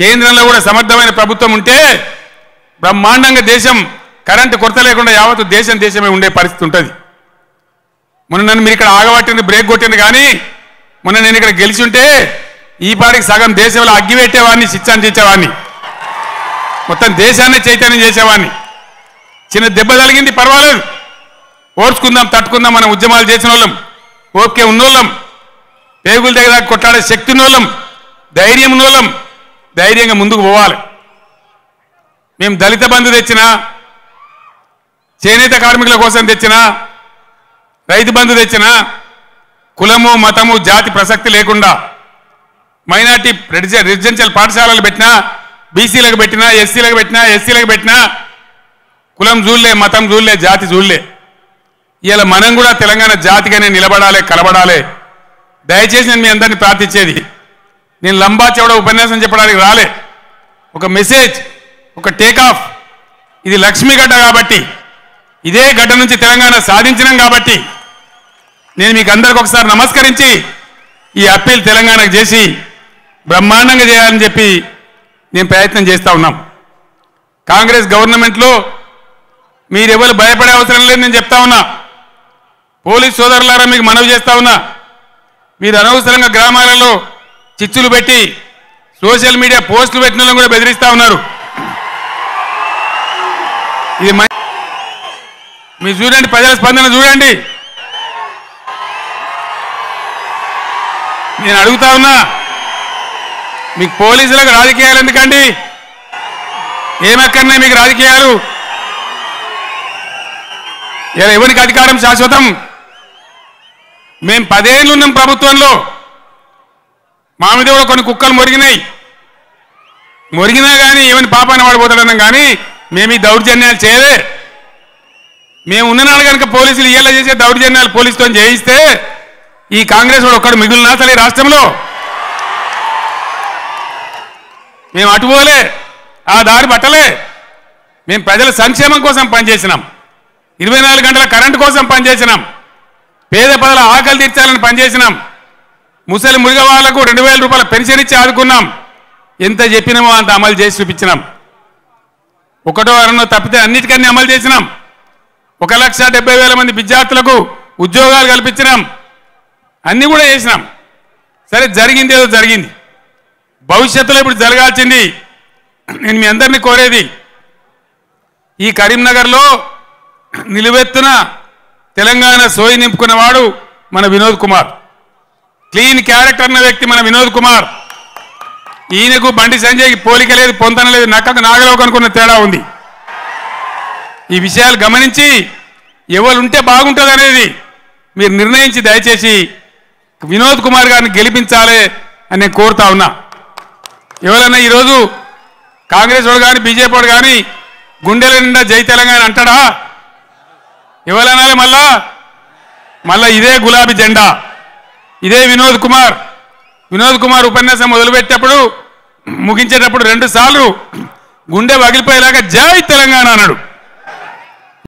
కేంద్రంలో కూడా సమర్థమైన ప్రభుత్వం ఉంటే బ్రహ్మాండంగా దేశం కరెంటు కొరత లేకుండా యావత్తు దేశమే ఉండే పరిస్థితి ఉంటుంది. మొన్న నన్ను మీరు ఇక్కడ ఆగబట్టింది, బ్రేక్ కొట్టింది, కానీ మొన్న నేను ఇక్కడ గెలిచి ఉంటే ఈ పాటికి సగం దేశంలో అగ్గి పెట్టేవాడిని, శిక్షించేవాడిని, మొత్తం దేశాన్ని చైతన్యం చేసేవాడిని. చిన్న దెబ్బ తగిలింది, పర్వాలేదు, ఓర్చుకుందాం, తట్టుకుందాం. మనం ఉద్యమాలు చేసిన వాళ్ళం, ఓకే ఉన్నోళ్ళం, పేగుల దగ్గర కొట్లాడే శక్తి ఉన్నోళ్ళం, ధైర్యం ఉన్నోళ్ళం, ధైర్యంగా ముందుకు పోవాలి. మేము దళిత బంధు తెచ్చినా, చేనేత కార్మికుల కోసం తెచ్చినా, రైతు బంధు తెచ్చినా, కులము మతము జాతి ప్రసక్తి లేకుండా మైనార్టీ రెసిడెన్షియల్ పాఠశాలలు పెట్టినా, బీసీలకు పెట్టినా, ఎస్సీలకు పెట్టినా, ఎస్సీలకు పెట్టినా, కులం చూడలే, మతం చూడలే, జాతి చూడలే. ఇలా మనం కూడా తెలంగాణ జాతిగానే నిలబడాలి, కలబడాలి. దయచేసి నేను మీ అందరినీ ప్రార్థించేది, నేను లంబా చెవడ ఉపన్యాసం చెప్పడానికి రాలే. ఒక మెసేజ్, ఒక టేకాఫ్. ఇది లక్ష్మీ గడ్డ కాబట్టి, ఇదే గడ్డ నుంచి తెలంగాణ సాధించినాం కాబట్టి నేను మీకు అందరికి ఒకసారి నమస్కరించి ఈ అప్పీల్ తెలంగాణకు చేసి బ్రహ్మాండంగా చేయాలని చెప్పి నేను ప్రయత్నం చేస్తూ ఉన్నాం. కాంగ్రెస్ గవర్నమెంట్లో మీరెవరు భయపడే అవసరం లేదు, నేను చెప్తా ఉన్నా. పోలీస్ సోదరులారా మీకు మనవి చేస్తా ఉన్నా, మీరు అనవసరంగా గ్రామాలలో చిచ్చులు పెట్టి సోషల్ మీడియా పోస్టులు పెట్టిన వాళ్ళని కూడా బెదిరిస్తూ ఉన్నారు. ఇది మీరు చూడండి, ప్రజల స్పందన చూడండి. నేను అడుగుతా ఉన్నా, మీకు పోలీసులకు రాజకీయాలు ఎందుకండి? ఏమక్కర్నే మీకు రాజకీయాలు? ఇలా ఎవరికి అధికారం శాశ్వతం? మేము 10 ఏళ్ళు ఉన్నాం ప్రభుత్వంలో, మా మీద కూడా కొన్ని కుక్కలు మొరిగినా కానీ ఏమని పాపాన్ని పడిపోతాడన్నాం, కానీ మేము ఈ దౌర్జన్యాలు చేయలే. మేము ఉన్ననాడు కనుక పోలీసులు ఇయ్యేలా చేసే దౌర్జన్యాలు పోలీసుతో చేయిస్తే ఈ కాంగ్రెస్ వాడు ఒక్కడు మిగులునా అసలు ఈ రాష్ట్రంలో? మేము అటుపోలే, ఆ దారి పట్టలే. మేము ప్రజల సంక్షేమం కోసం పనిచేసినాం, 24 గంటల కరెంటు కోసం పనిచేసినాం, పేద ప్రజల ఆకలి తీర్చాలని పనిచేసినాం, ముసలి మురిగ వాళ్లకు 2000 రూపాయల పెన్షన్ ఇచ్చి ఆదుకున్నాం. ఎంత చెప్పినామో అంత అమలు చేసి చూపించినాం. ఒకటో అరణో తప్పితే అన్నిటికన్నీ అమలు చేసినాం. 1,70,000 మంది విద్యార్థులకు ఉద్యోగాలు కల్పించినాం. అన్నీ కూడా చేసినాం. సరే, జరిగింది ఏదో జరిగింది. భవిష్యత్తులో ఇప్పుడు జరగాల్సింది, నేను మీ అందరినీ కోరేది, ఈ కరీంనగర్లో నిలువెత్తున తెలంగాణ సోయి నింపుకున్నవాడు మన వినోద్ కుమార్. క్లీన్ క్యారెక్టర్ అన్న వ్యక్తి మన వినోద్ కుమార్. ఈయనకు బండి సంజయ్కి పోలిక లేదు, పొంతన లేదు, నక్కకు నాగలోకి అనుకున్న తేడా ఉంది. ఈ విషయాలు గమనించి ఎవరుంటే బాగుంటుంది అనేది మీరు నిర్ణయించి దయచేసి వినోద్ కుమార్ గారిని గెలిపించాలి అని నేను కోరుతా ఉన్నా. ఎవరన్నా ఈరోజు కాంగ్రెస్ వాడు కానీ బీజేపీ వాడు కానీ గుండెల నిండా జై తెలంగాణ అంటాడా? ఎవరనాలి? మళ్ళా ఇదే గులాబీ జెండా, ఇదే వినోద్ కుమార్ ఉపన్యాసం మొదలుపెట్టేటప్పుడు ముగించేటప్పుడు 2 సార్లు గుండె పగిలిపోయేలాగా జై తెలంగాణ అన్నాడు.